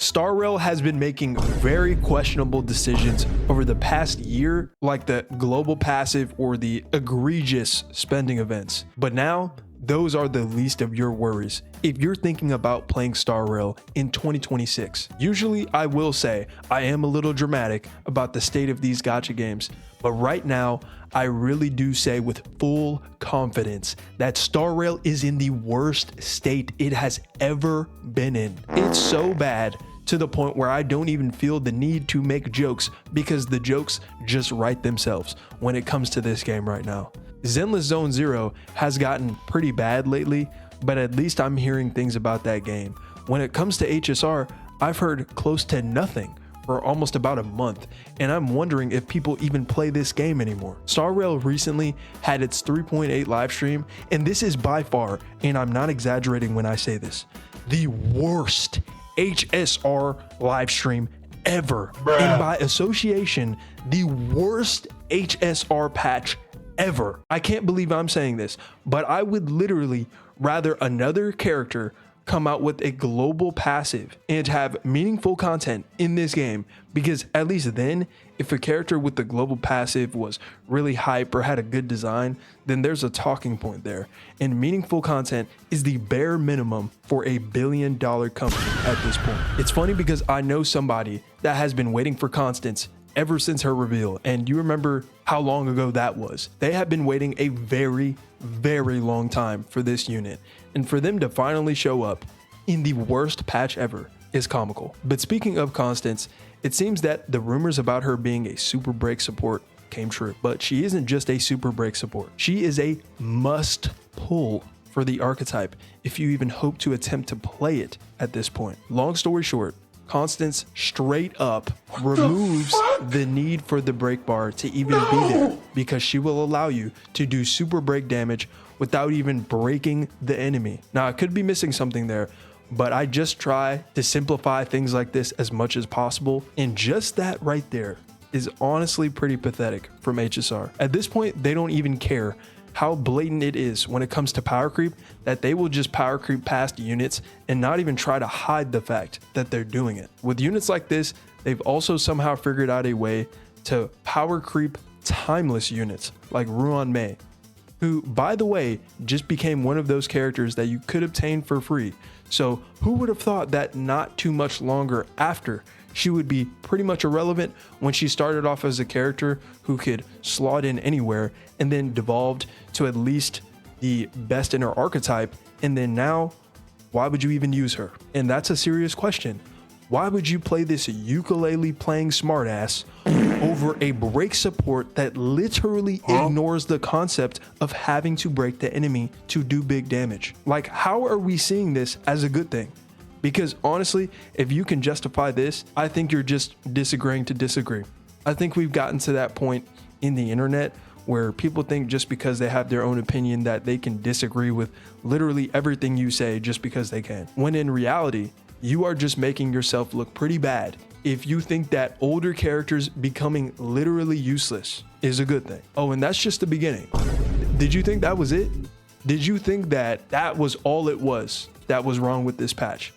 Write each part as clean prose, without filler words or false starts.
Star Rail has been making very questionable decisions over the past year, like the global passive or the egregious spending events. But now, those are the least of your worries if you're thinking about playing Star Rail in 2026. Usually, I will say I am a little dramatic about the state of these gacha games, but right now, I really do say with full confidence that Star Rail is in the worst state it has ever been in. It's so bad to the point where I don't even feel the need to make jokes because the jokes just write themselves when it comes to this game right now. Zenless Zone Zero has gotten pretty bad lately, but at least I'm hearing things about that game. When it comes to HSR, I've heard close to nothing for almost about a month, and I'm wondering if people even play this game anymore. Star Rail recently had its 3.8 live stream, and this is by far, and I'm not exaggerating when I say this, the worst HSR live stream ever. And by association, the worst HSR patch ever. I can't believe I'm saying this, but I would literally rather another character come out with a global passive and have meaningful content in this game, because at least then, if a character with the global passive was really hype or had a good design, then there's a talking point there. And meaningful content is the bare minimum for a billion-dollar company at this point. It's funny because I know somebody that has been waiting for Constance ever since her reveal, and you remember how long ago that was. They have been waiting a very, very long time for this unit, and for them to finally show up in the worst patch ever is comical. But speaking of Constance, it seems that the rumors about her being a super break support came true, but she isn't just a super break support. She is a must pull for the archetype if you even hope to attempt to play it at this point. Long story short, Constance straight up removes the need for the break bar to even be there, because she will allow you to do super break damage without even breaking the enemy. Now, I could be missing something there, but I just try to simplify things like this as much as possible, and just that right there is honestly pretty pathetic from HSR. At this point, they don't even care how blatant it is when it comes to power creep, that they will just power creep past units and not even try to hide the fact that they're doing it. With units like this, they've also somehow figured out a way to power creep timeless units like Ruan Mei, who, by the way, just became one of those characters that you could obtain for free. So who would have thought that not too much longer after, she would be pretty much irrelevant when she started off as a character who could slot in anywhere and then devolved to at least the best in her archetype. And then now, why would you even use her? And that's a serious question. Why would you play this ukulele playing smartass over a break support that literally ignores the concept of having to break the enemy to do big damage? Like, how are we seeing this as a good thing? Because honestly, if you can justify this, I think you're just disagreeing to disagree. I think we've gotten to that point in the internet where people think just because they have their own opinion that they can disagree with literally everything you say just because they can. When in reality, you are just making yourself look pretty bad if you think that older characters becoming literally useless is a good thing. Oh, and that's just the beginning. Did you think that was it? Did you think that that was all it was that was wrong with this patch?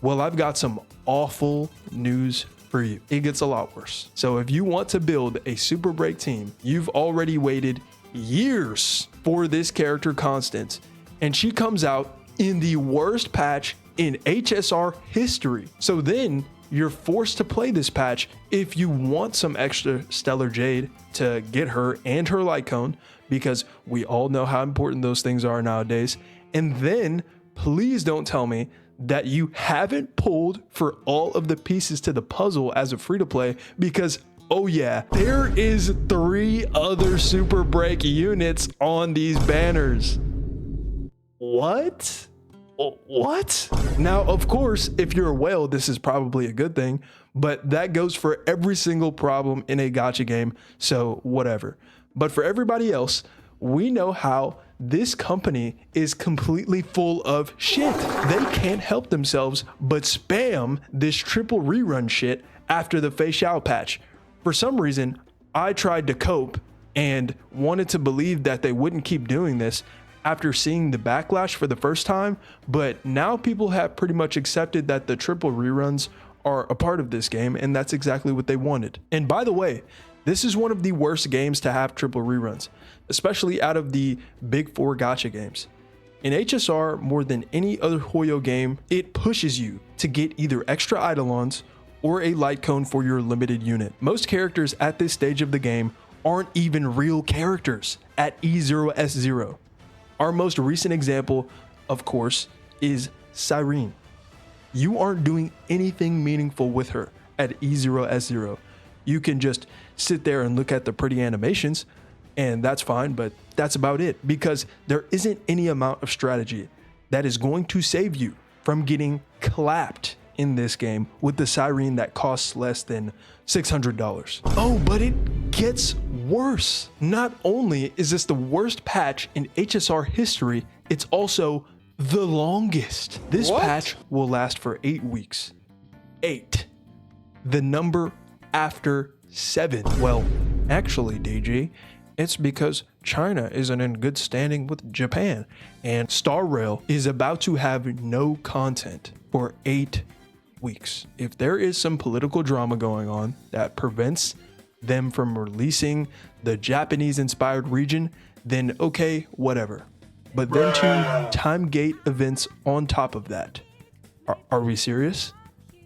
Well, I've got some awful news for you. It gets a lot worse. So if you want to build a super break team, you've already waited years for this character Constance, and she comes out in the worst patch in HSR history. So then you're forced to play this patch if you want some extra stellar jade to get her and her light cone, because we all know how important those things are nowadays. And then please don't tell me that you haven't pulled for all of the pieces to the puzzle as a free-to-play, because oh yeah, there is 3 other super break units on these banners. What? What? Now, of course, if you're a whale, this is probably a good thing, but that goes for every single problem in a gacha game, so whatever. But for everybody else, we know how this company is completely full of shit. They can't help themselves but spam this triple rerun shit after the Fei Xiao patch. For some reason, I tried to cope and wanted to believe that they wouldn't keep doing this after seeing the backlash for the first time, but now people have pretty much accepted that the triple reruns are a part of this game, and that's exactly what they wanted. And by the way, this is one of the worst games to have triple reruns, especially out of the big four gacha games. In HSR, more than any other Hoyo game, it pushes you to get either extra Eidolons or a light cone for your limited unit. Most characters at this stage of the game aren't even real characters at E0S0. Our most recent example, of course, is Cyrene. You aren't doing anything meaningful with her at E0S0. You can just sit there and look at the pretty animations, and that's fine, but that's about it, because there isn't any amount of strategy that is going to save you from getting clapped in this game with the Cyrene that costs less than $600. Oh, but it gets worse. Not only is this the worst patch in HSR history, it's also the longest. This patch will last for 8 weeks. 8. The number after 7. Well, actually, DG, it's because China isn't in good standing with Japan, and Star Rail is about to have no content for 8 weeks. If there is some political drama going on that prevents them from releasing the Japanese-inspired region, then okay, whatever. But then to time gate events on top of that. Are we serious?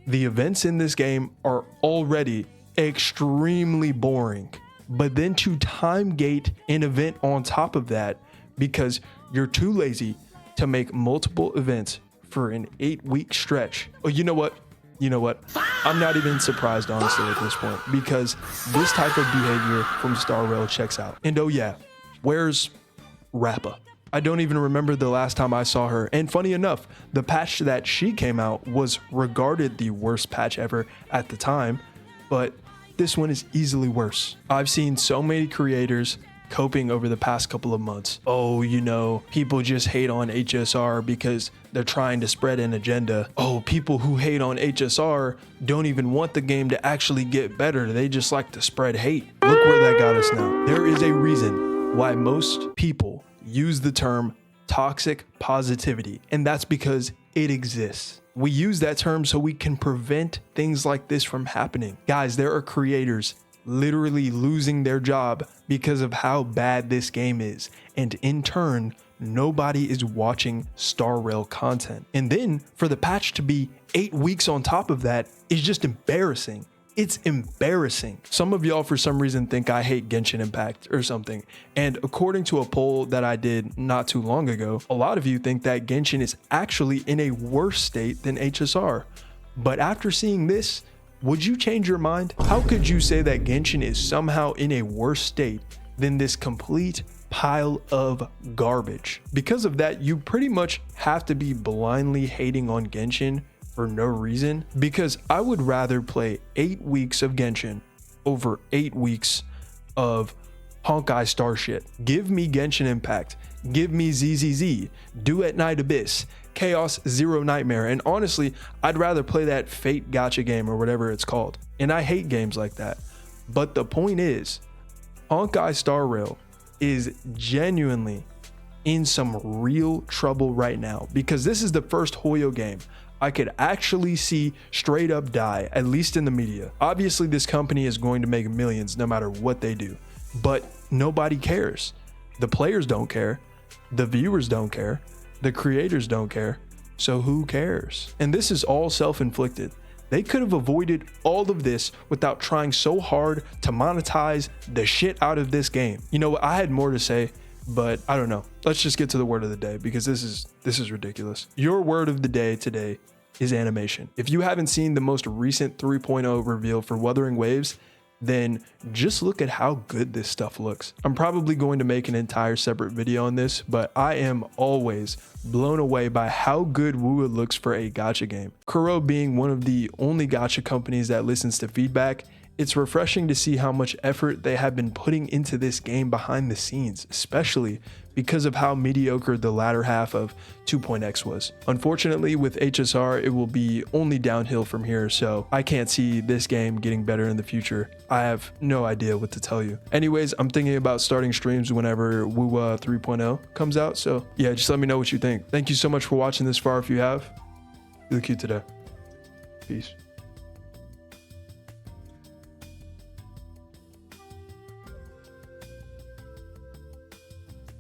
The events in this game are already extremely boring, but then to time gate an event on top of that because you're too lazy to make multiple events for an 8-week stretch. Oh, you know what? I'm not even surprised, honestly, at this point, because this type of behavior from Star Rail checks out. And oh yeah, where's Rappa? I don't even remember the last time I saw her. And funny enough, the patch that she came out was regarded the worst patch ever at the time, but this one is easily worse. I've seen so many creators coping over the past couple of months. Oh, you know, people just hate on HSR because they're trying to spread an agenda. Oh, people who hate on HSR don't even want the game to actually get better. They just like to spread hate. Look where that got us now. There is a reason why most people use the term toxic positivity, and that's because it exists. We use that term so we can prevent things like this from happening. Guys, there are creators literally losing their job because of how bad this game is, and in turn, nobody is watching Star Rail content. And then for the patch to be 8 weeks on top of that is just embarrassing. It's embarrassing. Some of y'all for some reason think I hate Genshin Impact or something. And according to a poll that I did not too long ago, a lot of you think that Genshin is actually in a worse state than HSR. But after seeing this, would you change your mind? How could you say that Genshin is somehow in a worse state than this complete pile of garbage? Because of that, you pretty much have to be blindly hating on Genshin for no reason, because I would rather play 8 weeks of Genshin over 8 weeks of Honkai Star shit. Give me Genshin Impact, give me ZZZ, Duet Night Abyss, Chaos Zero Nightmare, and honestly, I'd rather play that Fate gacha game or whatever it's called. And I hate games like that. But the point is, Honkai Star Rail is genuinely in some real trouble right now, because this is the first Hoyo game I could actually see straight up die, at least in the media. Obviously, this company is going to make millions no matter what they do, but nobody cares. The players don't care, the viewers don't care, the creators don't care, so who cares? And this is all self-inflicted. They could have avoided all of this without trying so hard to monetize the shit out of this game. You know, I had more to say, but I don't know. Let's just get to the word of the day, because this is ridiculous. Your word of the day today is animation. If you haven't seen the most recent 3.0 reveal for Wuthering Waves, then just look at how good this stuff looks. I'm probably going to make an entire separate video on this, but I am always blown away by how good Wua looks for a gacha game. Kuro being one of the only gacha companies that listens to feedback, it's refreshing to see how much effort they have been putting into this game behind the scenes, especially because of how mediocre the latter half of 2.x was. Unfortunately, with HSR, it will be only downhill from here, so I can't see this game getting better in the future. I have no idea what to tell you. Anyways, I'm thinking about starting streams whenever Wua 3.0 comes out, so yeah, just let me know what you think. Thank you so much for watching this far if you have. You look cute today. Peace.